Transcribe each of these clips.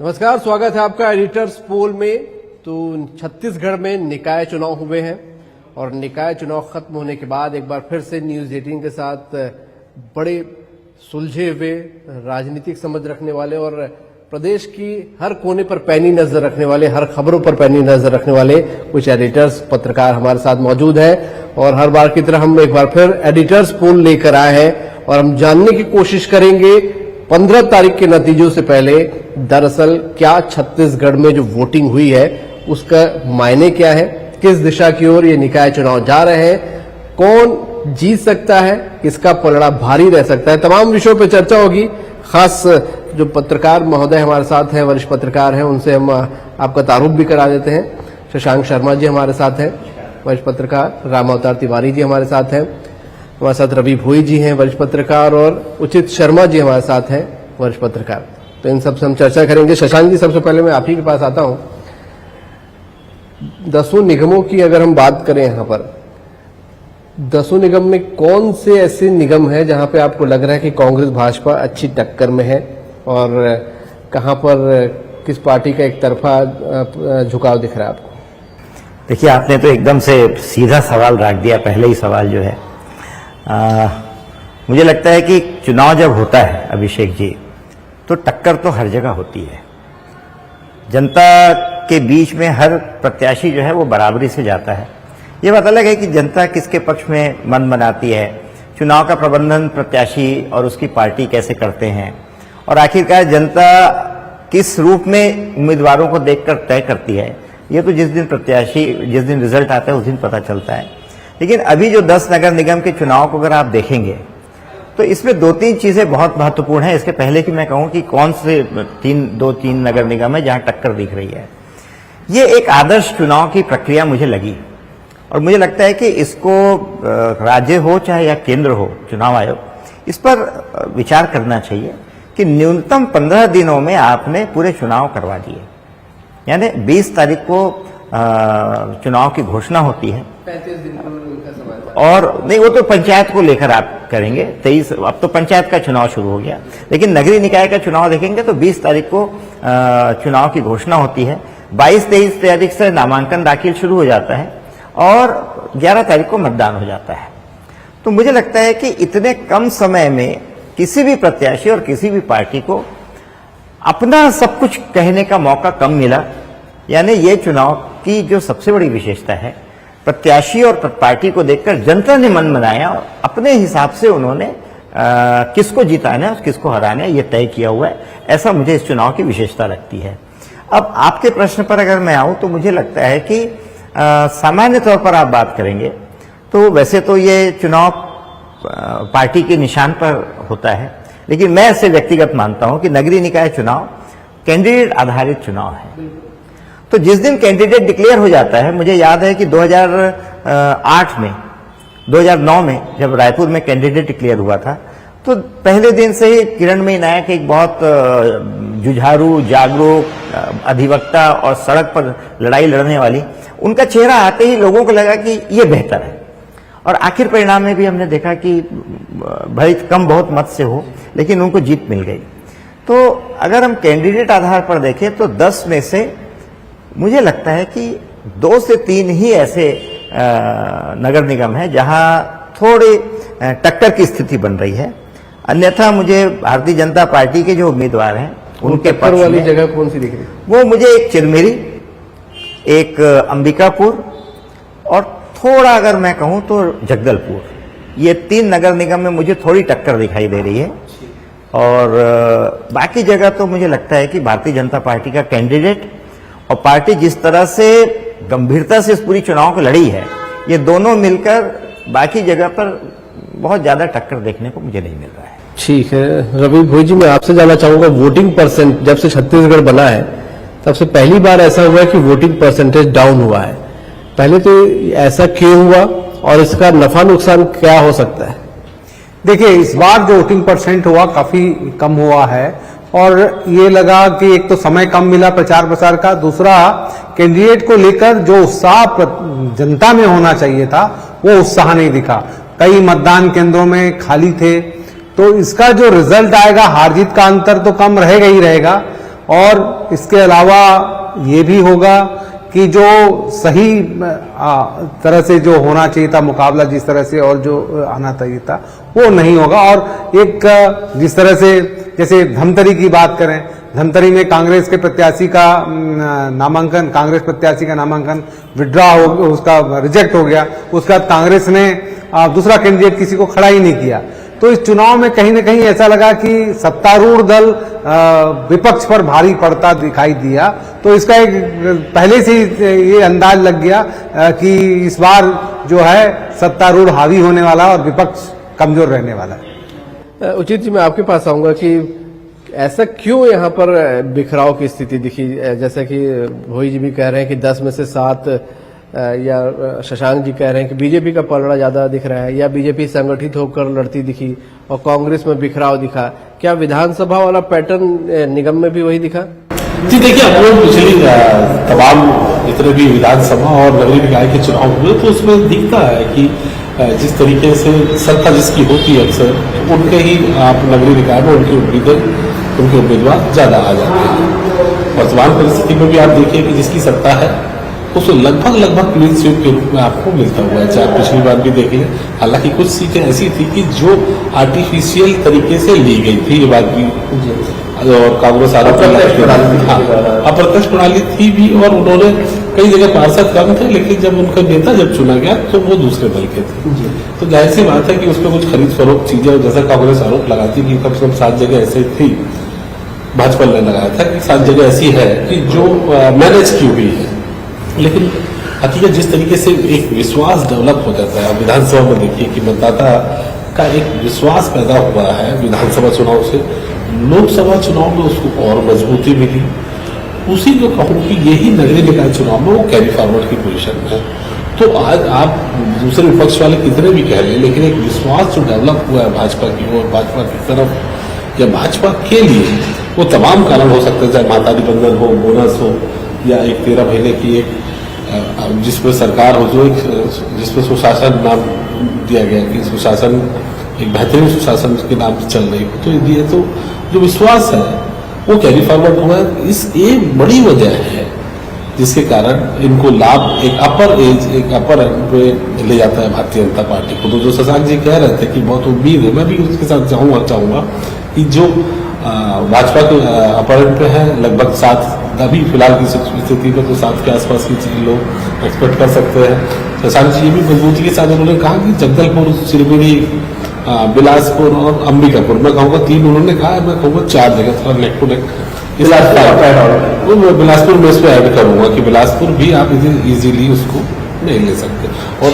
नमस्कार, स्वागत है आपका एडिटर्स पोल में। तो छत्तीसगढ़ में निकाय चुनाव हुए हैं और निकाय चुनाव खत्म होने के बाद एक बार फिर से न्यूज 18 के साथ बड़े सुलझे हुए, राजनीतिक समझ रखने वाले और प्रदेश की हर कोने पर पैनी नजर रखने वाले, हर खबरों पर पैनी नजर रखने वाले कुछ एडिटर्स, पत्रकार हमारे साथ मौजूद हैं। और हर बार की तरह हम एक बार फिर एडिटर्स पोल लेकर आए हैं और हम जानने की कोशिश करेंगे 15 तारीख के नतीजों से पहले दरअसल क्या छत्तीसगढ़ में जो वोटिंग हुई है उसका मायने क्या है, किस दिशा की ओर ये निकाय चुनाव जा रहे हैं, कौन जीत सकता है, किसका पलड़ा भारी रह सकता है, तमाम विषयों पर चर्चा होगी। खास जो पत्रकार महोदय हमारे साथ हैं, वरिष्ठ पत्रकार हैं, उनसे हम आपका तारुफ भी करा देते हैं। शशांक शर्मा जी हमारे साथ हैं, वरिष्ठ पत्रकार। राम अवतार तिवारी जी हमारे साथ हैं, हमारे साथ रवि भोई जी हैं, वरिष्ठ पत्रकार। और उचित शर्मा जी हमारे साथ हैं, वरिष्ठ पत्रकार। तो इन सबसे हम चर्चा करेंगे। शशांक जी, सबसे पहले मैं आप ही के पास आता हूं। 10 निगमों की अगर हम बात करें, यहां पर 10 निगम में कौन से ऐसे निगम है जहां पे आपको लग रहा है कि कांग्रेस भाजपा अच्छी टक्कर में है और कहां पर किस पार्टी का एक तरफा झुकाव दिख रहा है आपको? देखिए, आपने तो एकदम से सीधा सवाल रख दिया। पहले ही सवाल जो है, मुझे लगता है कि चुनाव जब होता है अभिषेक जी, तो टक्कर तो हर जगह होती है। जनता के बीच में हर प्रत्याशी जो है वो बराबरी से जाता है। ये बात अलग है कि जनता किसके पक्ष में मन बनाती है, चुनाव का प्रबंधन प्रत्याशी और उसकी पार्टी कैसे करते हैं, और आखिरकार जनता किस रूप में उम्मीदवारों को देखकर तय करती है, ये तो जिस दिन रिजल्ट आता है उस दिन पता चलता है। लेकिन अभी जो 10 नगर निगम के चुनाव को अगर आप देखेंगे तो इसमें 2-3 चीजें बहुत महत्वपूर्ण हैं। इसके पहले कि मैं कहूं कि कौन से 2-3 नगर निगम है जहां टक्कर दिख रही है, ये एक आदर्श चुनाव की प्रक्रिया मुझे लगी। और मुझे लगता है कि इसको राज्य हो चाहे या केंद्र हो, चुनाव आयोग, इस पर विचार करना चाहिए कि न्यूनतम 15 दिनों में आपने पूरे चुनाव करवा दिए। यानी 20 तारीख को चुनाव की घोषणा होती है, 35 दिन का समय, और नहीं, वो तो पंचायत को लेकर आप करेंगे। 23 अब तो पंचायत का चुनाव शुरू हो गया, लेकिन नगरीय निकाय का चुनाव देखेंगे तो 20 तारीख को चुनाव की घोषणा होती है। 22-23 तारीख से नामांकन दाखिल शुरू हो जाता है और 11 तारीख को मतदान हो जाता है। तो मुझे लगता है कि इतने कम समय में किसी भी प्रत्याशी और किसी भी पार्टी को अपना सब कुछ कहने का मौका कम मिला। यानी ये चुनाव की जो सबसे बड़ी विशेषता है, प्रत्याशी और पार्टी को देखकर जनता ने मन बनाया और अपने हिसाब से उन्होंने किसको जिताना है, किसको हराना है, ये तय किया हुआ है। ऐसा मुझे इस चुनाव की विशेषता लगती है। अब आपके प्रश्न पर अगर मैं आऊं तो मुझे लगता है कि सामान्य तौर पर आप बात करेंगे तो वैसे तो ये चुनाव पार्टी के निशान पर होता है, लेकिन मैं ऐसे व्यक्तिगत मानता हूं कि नगरीय निकाय चुनाव कैंडिडेट आधारित चुनाव है। तो जिस दिन कैंडिडेट डिक्लेयर हो जाता है, मुझे याद है कि 2009 में जब रायपुर में कैंडिडेट डिक्लेयर हुआ था, तो पहले दिन से ही किरणमयी नायक एक बहुत जुझारू, जागरूक अधिवक्ता और सड़क पर लड़ाई लड़ने वाली, उनका चेहरा आते ही लोगों को लगा कि ये बेहतर है। और आखिर परिणाम में भी हमने देखा कि भले कम बहुत मत से हो, लेकिन उनको जीत मिल गई। तो अगर हम कैंडिडेट आधार पर देखें तो 10 में से मुझे लगता है कि 2 से 3 ही ऐसे नगर निगम है जहां थोड़ी टक्कर की स्थिति बन रही है। अन्यथा मुझे भारतीय जनता पार्टी के जो उम्मीदवार हैं उनके टक्कर वाली जगह कौन सी दिख रही है? वो मुझे एक चिरमिरी, एक अंबिकापुर और थोड़ा अगर मैं कहूं तो जगदलपुर, ये 3 नगर निगम में मुझे थोड़ी टक्कर दिखाई दे रही है। और बाकी जगह तो मुझे लगता है कि भारतीय जनता पार्टी का कैंडिडेट और पार्टी जिस तरह से गंभीरता से इस पूरी चुनाव को लड़ी है, ये दोनों मिलकर बाकी जगह पर बहुत ज्यादा टक्कर देखने को मुझे नहीं मिल रहा है। ठीक है रवि भोई जी, मैं आपसे जानना चाहूंगा, वोटिंग परसेंट जब से छत्तीसगढ़ बना है तब से पहली बार ऐसा हुआ है कि वोटिंग परसेंटेज डाउन हुआ है। पहले तो ऐसा क्यों हुआ और इसका नफा नुकसान क्या हो सकता है? देखिए, इस बार जो वोटिंग परसेंट हुआ काफी कम हुआ है और ये लगा कि एक तो समय कम मिला प्रचार प्रसार का, दूसरा कैंडिडेट को लेकर जो उत्साह जनता में होना चाहिए था वो उत्साह नहीं दिखा। कई मतदान केंद्रों में खाली थे, तो इसका जो रिजल्ट आएगा, हार जीत का अंतर तो कम रहेगा ही रहेगा और इसके अलावा ये भी होगा कि जो सही तरह से जो होना चाहिए था मुकाबला, जिस तरह से और जो आना चाहिए था वो नहीं होगा। और एक जिस तरह से जैसे धमतरी की बात करें, धमतरी में कांग्रेस के प्रत्याशी का नामांकन, कांग्रेस प्रत्याशी का नामांकन विड्रॉ हो, उसका रिजेक्ट हो गया। उसके बाद कांग्रेस ने दूसरा कैंडिडेट किसी को खड़ा ही नहीं किया। तो इस चुनाव में कहीं न कहीं ऐसा लगा कि सत्तारूढ़ दल विपक्ष पर भारी पड़ता दिखाई दिया। तो इसका एक पहले से ये अंदाज लग गया कि इस बार जो है सत्तारूढ़ हावी होने वाला और विपक्ष कमजोर रहने वाला है। उचित जी, मैं आपके पास आऊंगा कि ऐसा क्यों यहाँ पर बिखराव की स्थिति दिखी? जैसा कि भोई जी भी कह रहे हैं कि 10 में से 7, या शशांक जी कह रहे हैं कि बीजेपी का पलड़ा ज्यादा दिख रहा है, या बीजेपी संगठित होकर लड़ती दिखी और कांग्रेस में बिखराव दिखा। क्या विधानसभा वाला पैटर्न निगम में भी वही दिखा? जी देखिए, हम लोग पिछली तमाम जितने भी विधानसभा और नगरीय निकाय के चुनाव हुए तो उसमें दिखता है कि जिस तरीके से सत्ता जिसकी होती है अक्सर उनके ही आप नगरीय निकाय में उनके उम्मीदवार ज्यादा आ जाते हैं। वर्तमान परिस्थिति में भी आप देखिए कि जिसकी सत्ता है उसको लगभग क्लीन स्वीप के रूप में आपको मिलता हुआ है। चाहे पिछली बार भी देख लें, हालांकि कुछ सीटें ऐसी थी कि जो आर्टिफिशियल तरीके से ली गई थी, ये बात भी और कांग्रेस अप्रत्यक्ष प्रणाली थी भी, और उन्होंने कई जगह पार्षद कम थे, लेकिन जब उनका नेता जब चुना गया तो वो दूसरे दल के थे। तो जाहिर सी बात है कि उसमें कुछ खरीद फरोख्त चीजें, जैसा कांग्रेस आरोप लगाती कि कम से कम 7 जगह ऐसे थी, भाजपा ने लगाया था कि 7 जगह ऐसी है कि जो मैनेज की हुई है। लेकिन हकीकत जिस तरीके से एक विश्वास डेवलप हो जाता है, विधानसभा में देखिए कि मतदाता का एक विश्वास पैदा हुआ है विधानसभा चुनाव से, लोकसभा चुनाव में उसको और मजबूती मिली। उसी को कहूँ कि यही नगरीय निकाय चुनाव में वो कैरी फॉरवर्ड की पोजीशन में है। तो आज आप दूसरे विपक्ष वाले कितने भी कह लें, लेकिन एक विश्वास जो डेवलप हुआ है भाजपा की ओर, भाजपा की तरफ या भाजपा के लिए, वो तमाम कारण हो सकते हैं, चाहे मातारी बंधन हो, बोनस हो, या एक 13 महीने की एक जिसमें सरकार हो, जो एक जिसमें सुशासन नाम दिया गया कि सुशासन एक बेहतरीन सुशासन के नाम से चल रही हो। तो ये तो जो विश्वास है वो कैरी फॉरवर्ड हुआ है। इस एक बड़ी वजह है जिसके कारण इनको लाभ एक अपर पे ले जाता है भारतीय जनता पार्टी को। तो जो शशांक जी कह रहे थे कि बहुत उम्मीद है, मैं भी उसके साथ चाहूंगा कि जो भाजपा के अपर पे है लगभग 7, अभी फिलहाल की स्थिति में तो 7 के आसपास की लोग एक्सपेक्ट कर सकते हैं। शशांक जी ये भी मजबूती के साथ उन्होंने कहा कि जगदलपुर, सिरमौरी, बिलासपुर और अंबिकापुर, मैं कहूँगा 3 उन्होंने कहा, मैं कहूँगा 4 जगह थोड़ा नेक टू नेक। बिलासपुर में इस पर ऐड करूंगा कि बिलासपुर भी आप इजीली उसको नहीं ले सकते। और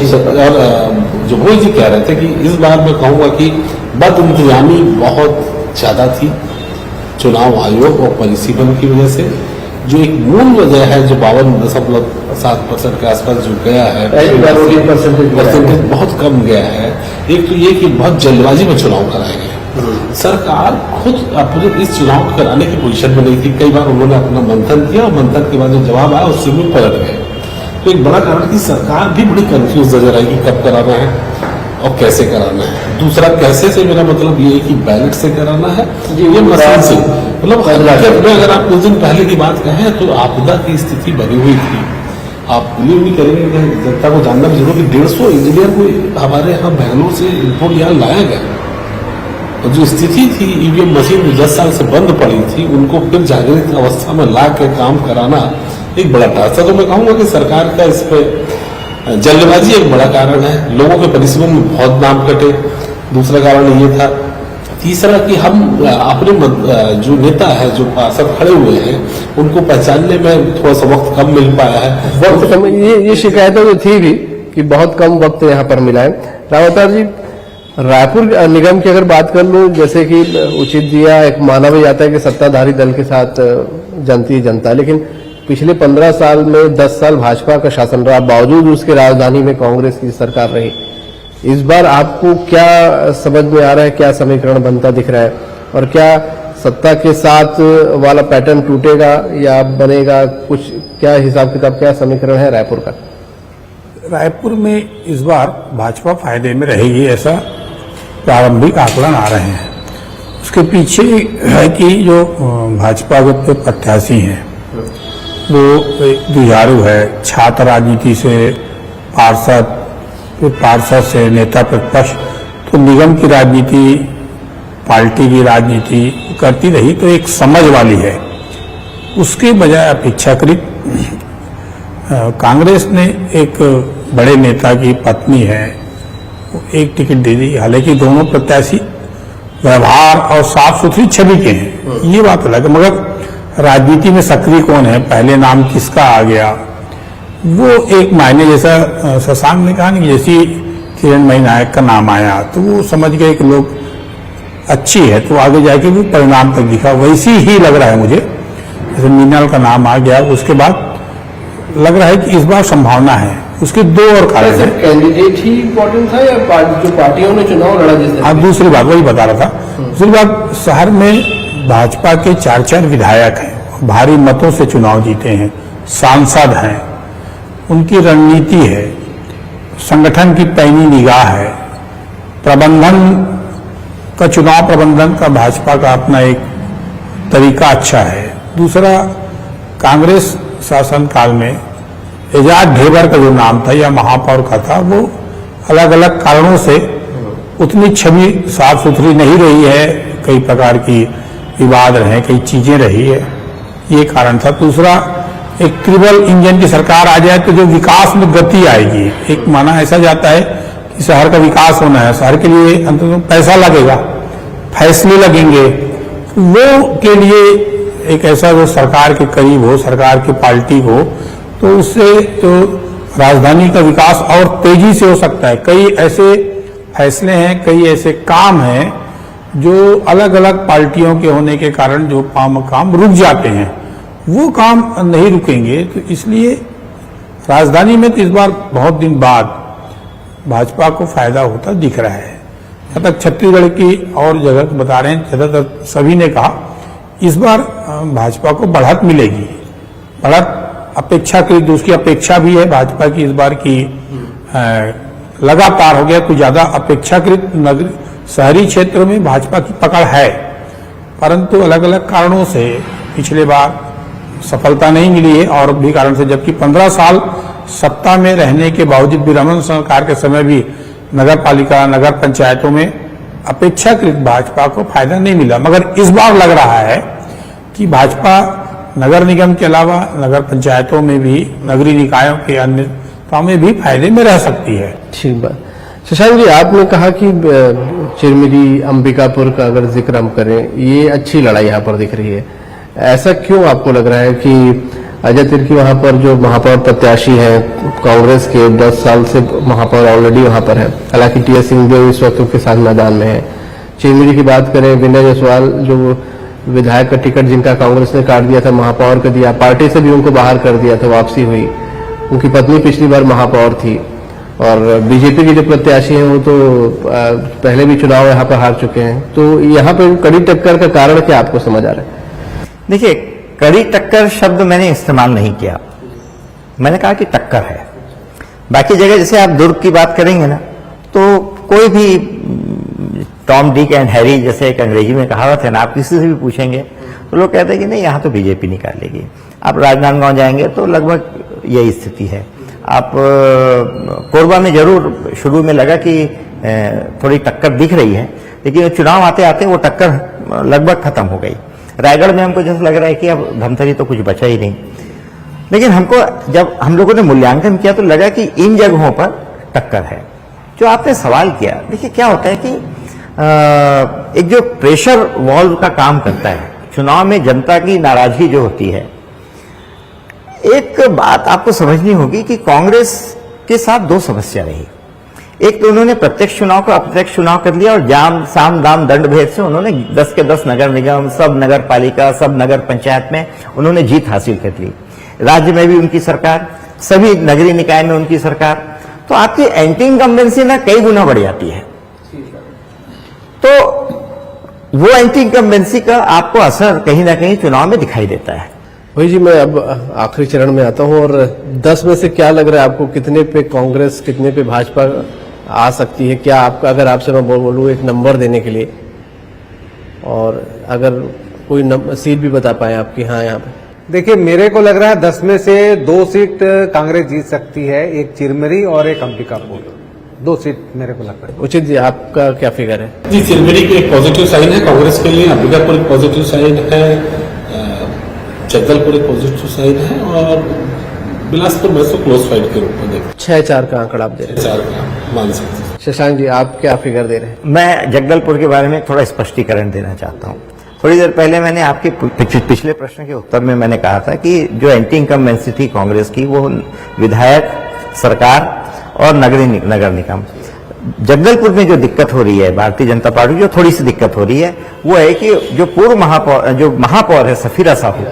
जो भोई जी कह रहे थे कि इस बार मैं कहूँगा कि बदइंतजामी बहुत ज्यादा थी चुनाव आयोग और परिसीमन की वजह से। जो एक मूल वजह है जो 52.7% के आसपास जो गया है, परसेंटेज बहुत कम गया है। एक तो ये कि बहुत जल्दबाजी में चुनाव कराए गए, सरकार खुद अपने इस चुनाव कराने की पोजीशन में नहीं थी। कई बार उन्होंने अपना मंथन किया और मंथन के बाद जो जवाब आया उससे भी पलट गए। तो एक बड़ा कारण की सरकार भी बड़ी कंफ्यूज नजर आई कि कब कराना है और कैसे कराना है। दूसरा, कैसे से मेरा मतलब ये है कि बैलेट से कराना है, ये मशीन से, मतलब अगर आप कुछ दिन पहले की बात कहें तो आपदा की स्थिति बनी हुई थी। आप बिलीव नहीं करेंगे, जनता को जानना भी जरूरी, 150 इंजीनियर को हमारे यहाँ बेंगलोर से इम्पोर्ट यहाँ लाया गया। और जो स्थिति थी ईवीएम मशीन 10 साल से बंद पड़ी थी, उनको फिर जागृत अवस्था में ला के काम कराना एक बड़ा टास्क था। तो मैं कहूँगा कि सरकार का इस पे जल्दबाजी एक बड़ा कारण है। लोगों के परिश्रम में बहुत नाम कटे, दूसरा कारण ये था। तीसरा कि हम अपने जो नेता है, जो पार्षद खड़े हुए हैं, उनको पहचानने में थोड़ा सा वक्त कम मिल पाया है। वक्त कम, ये शिकायतें तो थी भी कि बहुत कम वक्त यहाँ पर मिला है। रावतार जी, रायपुर निगम की अगर बात कर लूं, जैसे कि उचित दिया, एक माना भी जाता है कि सत्ताधारी दल के साथ जनती जनता, लेकिन पिछले 15 साल में 10 साल भाजपा का शासन रहा, बावजूद उसके राजधानी में कांग्रेस की सरकार रही। इस बार आपको क्या समझ में आ रहा है, क्या समीकरण बनता दिख रहा है, और क्या सत्ता के साथ वाला पैटर्न टूटेगा या बनेगा? कुछ क्या हिसाब किताब, क्या समीकरण है रायपुर का? रायपुर में इस बार भाजपा फायदे में रहेगी, ऐसा प्रारंभिक आकलन आ रहे हैं। उसके पीछे है कि जो भाजपा के प्रत्याशी हैं वो जुझारू है, छात्र राजनीति से पार्षद, फिर पार्षद से नेता प्रतिपक्ष, तो निगम की राजनीति, पार्टी की राजनीति करती रही, तो एक समझ वाली है। उसके बजाय अपेक्षाकृत कांग्रेस ने एक बड़े नेता की पत्नी है, एक टिकट दे दी। हालांकि दोनों प्रत्याशी व्यवहार और साफ सुथरी छवि के हैं, ये बात अलग है, मगर राजनीति में सक्रिय कौन है, पहले नाम किसका आ गया, वो एक मायने। जैसा शशांक ने कहा कि जैसी किरणमयी नायक का नाम आया तो वो समझ गए कि लोग अच्छी है, तो आगे जाके वो परिणाम तक दिखा। वैसी ही लग रहा है मुझे, जैसे मीनाल का नाम आ गया, उसके बाद लग रहा है कि इस बार संभावना है। उसके दो और कारण है। कैंडिडेट ही इम्पोर्टेंट था या जो पार्टियों ने चुनाव लड़ा जिस हाँ, दूसरी बात वही बता रहा था। दूसरी बात, शहर में भाजपा के 4 विधायक हैं, भारी मतों से चुनाव जीते हैं, सांसद हैं, उनकी रणनीति है, संगठन की पैनी निगाह है, प्रबंधन का, चुनाव प्रबंधन का भाजपा का अपना एक तरीका अच्छा है। दूसरा, कांग्रेस शासन काल में एजाज ढेबर का जो नाम था या महापौर का था, वो अलग अलग कारणों से उतनी छवि साफ सुथरी नहीं रही है, कई प्रकार की विवाद रहे, कई चीजें रही है, ये कारण था। दूसरा, एक ट्रिपल इंजन की सरकार आ जाए तो जो विकास में गति आएगी, एक माना ऐसा जाता है कि शहर का विकास होना है, शहर के लिए अंततः पैसा लगेगा, फैसले लगेंगे, वो के लिए एक ऐसा जो सरकार के करीब हो, सरकार की पार्टी हो, तो उससे तो राजधानी का विकास और तेजी से हो सकता है। कई ऐसे फैसले हैं, कई ऐसे काम हैं जो अलग अलग पार्टियों के होने के कारण जो काम रुक जाते हैं, वो काम नहीं रुकेंगे। तो इसलिए राजधानी में तो इस बार बहुत दिन बाद भाजपा को फायदा होता दिख रहा है। यहाँ तक छत्तीसगढ़ की और जगह बता रहे हैं, ज्यादातर सभी ने कहा इस बार भाजपा को बढ़त मिलेगी। बढ़त अपेक्षाकृत, उसकी अपेक्षा भी है भाजपा की इस बार की लगातार हो गया, कुछ ज्यादा अपेक्षाकृत नगर शहरी क्षेत्रों में भाजपा की पकड़ है, परंतु अलग अलग कारणों से पिछले बार सफलता नहीं मिली है और भी कारण से, जबकि 15 साल सत्ता में रहने के बावजूद भी रमन सरकार के समय भी नगर पालिका, नगर पंचायतों में अपेक्षाकृत भाजपा को फायदा नहीं मिला। मगर इस बार लग रहा है कि भाजपा नगर निगम के अलावा नगर पंचायतों में भी, नगरीय निकायों के अन्य कामों में भी फायदे में रह सकती है। ठीक बात। शशांक जी, आपने कहा कि चिरमिरी, अंबिकापुर का अगर जिक्र हम करें, ये अच्छी लड़ाई यहाँ पर दिख रही है। ऐसा क्यों आपको लग रहा है कि अजय तिर्की वहां पर जो महापौर प्रत्याशी हैं कांग्रेस के, 10 साल से महापौर ऑलरेडी वहां पर है, हालांकि टीएस सिंहदेव इस वक्त उनके साथ मैदान में है। चिरमिरी की बात करें, विनय जायसवाल जो विधायक का टिकट जिनका कांग्रेस ने काट दिया था, महापौर का दिया, पार्टी से भी उनको बाहर कर दिया था, वापसी हुई। उनकी पत्नी पिछली बार महापौर थी और बीजेपी के जो प्रत्याशी हैं वो तो पहले भी चुनाव यहाँ पर हार चुके हैं। तो यहाँ पर कड़ी टक्कर का कारण क्या आपको समझ आ रहा है? देखिए, कड़ी टक्कर शब्द मैंने इस्तेमाल नहीं किया, मैंने कहा कि टक्कर है। बाकी जगह जैसे आप दुर्ग की बात करेंगे ना, तो कोई भी टॉम, डिक एंड हैरी जैसे एक अंग्रेजी में कहावत है ना, आप किसी से भी पूछेंगे तो लोग कहते हैं कि नहीं, यहाँ तो बीजेपी निकालेगी। आप राजनांदगांव जाएंगे तो लगभग यही स्थिति है। आप कोरबा में जरूर शुरू में लगा कि थोड़ी टक्कर दिख रही है, लेकिन चुनाव आते आते वो टक्कर लगभग खत्म हो गई। रायगढ़ में हमको जैसा लग रहा है कि अब धमतरी तो कुछ बचा ही नहीं। लेकिन हमको, जब हम लोगों ने मूल्यांकन किया तो लगा कि इन जगहों पर टक्कर है। जो आपने सवाल किया, देखिए क्या होता है कि एक जो प्रेशर वॉल्व का काम करता है चुनाव में, जनता की नाराजगी जो होती है, एक बात आपको समझनी होगी कि कांग्रेस के साथ 2 समस्या रही। एक तो उन्होंने प्रत्यक्ष चुनाव को अप्रत्यक्ष चुनाव कर लिया और जाम साम दाम दंड भेद से उन्होंने 10 के 10 नगर निगम, सब नगर पालिका, सब नगर पंचायत में उन्होंने जीत हासिल कर ली। राज्य में भी उनकी सरकार, सभी नगरीय निकाय में उनकी सरकार। तो आपकी एंटी इनकम्बेंसी ना कई गुना बढ़ जाती है। तो वो एंटी इनकम्बेंसी का आपको असर कहीं ना कहीं चुनाव में दिखाई देता है। वही जी, मैं अब आखिरी चरण में आता हूं और 10 में से क्या लग रहा है आपको, कितने पे कांग्रेस, कितने पे भाजपा आ सकती है? क्या आपका, अगर आपसे मैं बोलूं एक नंबर देने के लिए, और अगर कोई सीट भी बता पाए आपकी, हाँ यहाँ पे देखिए, मेरे को लग रहा है 10 में से 2 सीट कांग्रेस जीत सकती है, एक चिरमिरी और एक अंबिकापुर। 2 सीट मेरे को लगता है। उचित जी, आपका क्या फिगर है? जी, चिरमिरी की एक पॉजिटिव साइन है कांग्रेस के लिए, अंबिकापुर एक पॉजिटिव साइन है, जगदलपुर एक पॉजिटिव साइन है और बिलासपुर में तो क्लोज फाइट के रूप में देखते 6-4 का आंकड़ा आप दे रहे 4 का मान सकते हैं। हैं। शशांक जी, आप क्या फिगर दे रहे हैं? मैं जगदलपुर के बारे में थोड़ा स्पष्टीकरण देना चाहता हूं। थोड़ी देर पहले मैंने आपके पिछले प्रश्न के उत्तर में मैंने कहा था कि जो एंटी इनकम्बेंसी थी कांग्रेस की, वो विधायक, सरकार और नगर निगम। जगदलपुर में जो दिक्कत हो रही है भारतीय जनता पार्टी, जो थोड़ी सी दिक्कत हो रही है, वो है कि जो पूर्व महापौर है सफीरा साहू,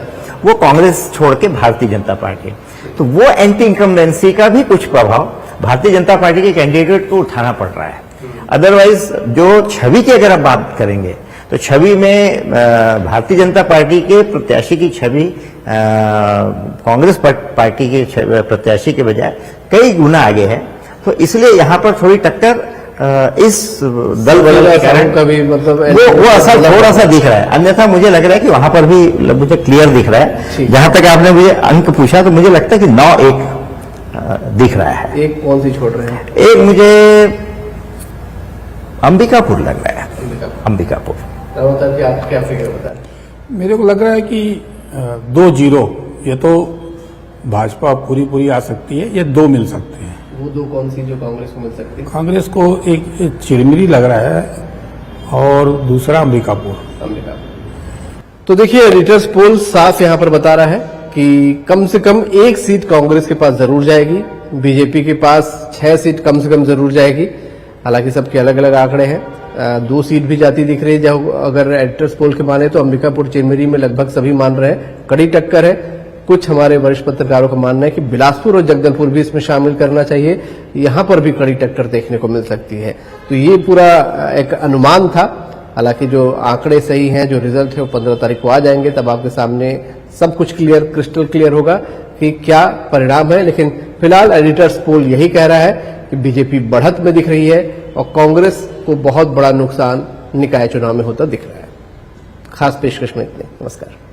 वो कांग्रेस छोड़ के भारतीय जनता पार्टी, तो वो एंटी इनकम्बेंसी का भी कुछ प्रभाव भारतीय जनता पार्टी के कैंडिडेट को उठाना पड़ रहा है। अदरवाइज जो छवि की अगर आप बात करेंगे तो छवि में भारतीय जनता पार्टी के प्रत्याशी की छवि कांग्रेस पार्टी के प्रत्याशी के बजाय कई गुना आगे है। तो इसलिए यहाँ पर थोड़ी टक्कर इस दल बदल के कारण का भी मतलब वो असर थोड़ा सा दिख रहा है। अन्यथा मुझे लग रहा है कि वहां पर भी मुझे क्लियर दिख रहा है। जहां तक आपने मुझे अंक पूछा तो मुझे लगता है कि 9-1 दिख रहा है। एक कौन सी छोड़ रहे हैं? एक मुझे अंबिकापुर लग रहा है। अंबिकापुर। कि आप क्या फिगर बता रहे हैं? मेरे को लग रहा है कि 2-0 ये तो भाजपा पूरी आ सकती है, ये 2 मिल सकते हैं। वो 2 कौन सी जो कांग्रेस को मिल सकती है? कांग्रेस को एक चिरमिरी लग रहा है और दूसरा अंबिकापुर। तो देखिए, एडिटर्स पोल साफ यहां पर बता रहा है कि कम से कम 1 सीट कांग्रेस के पास जरूर जाएगी, बीजेपी के पास 6 सीट कम से कम जरूर जाएगी। हालांकि सबके अलग अलग आंकड़े हैं। 2 सीट भी जाती दिख रही है। जब अगर एडिटर्स पोल के माने तो अंबिकापुर चिरमिरी में लगभग सभी मान रहे हैं कड़ी टक्कर है। कुछ हमारे वरिष्ठ पत्रकारों का मानना है कि बिलासपुर और जगदलपुर भी इसमें शामिल करना चाहिए, यहां पर भी कड़ी टक्कर देखने को मिल सकती है। तो ये पूरा एक अनुमान था। हालांकि जो आंकड़े सही हैं, जो रिजल्ट है, वो 15 तारीख को आ जाएंगे, तब आपके सामने सब कुछ क्रिस्टल क्लियर होगा कि क्या परिणाम है। लेकिन फिलहाल एडिटर्स पोल यही कह रहा है कि बीजेपी बढ़त में दिख रही है और कांग्रेस को बहुत बड़ा नुकसान निकाय चुनाव में होता दिख रहा है। खास पेशकश में इतने। नमस्कार।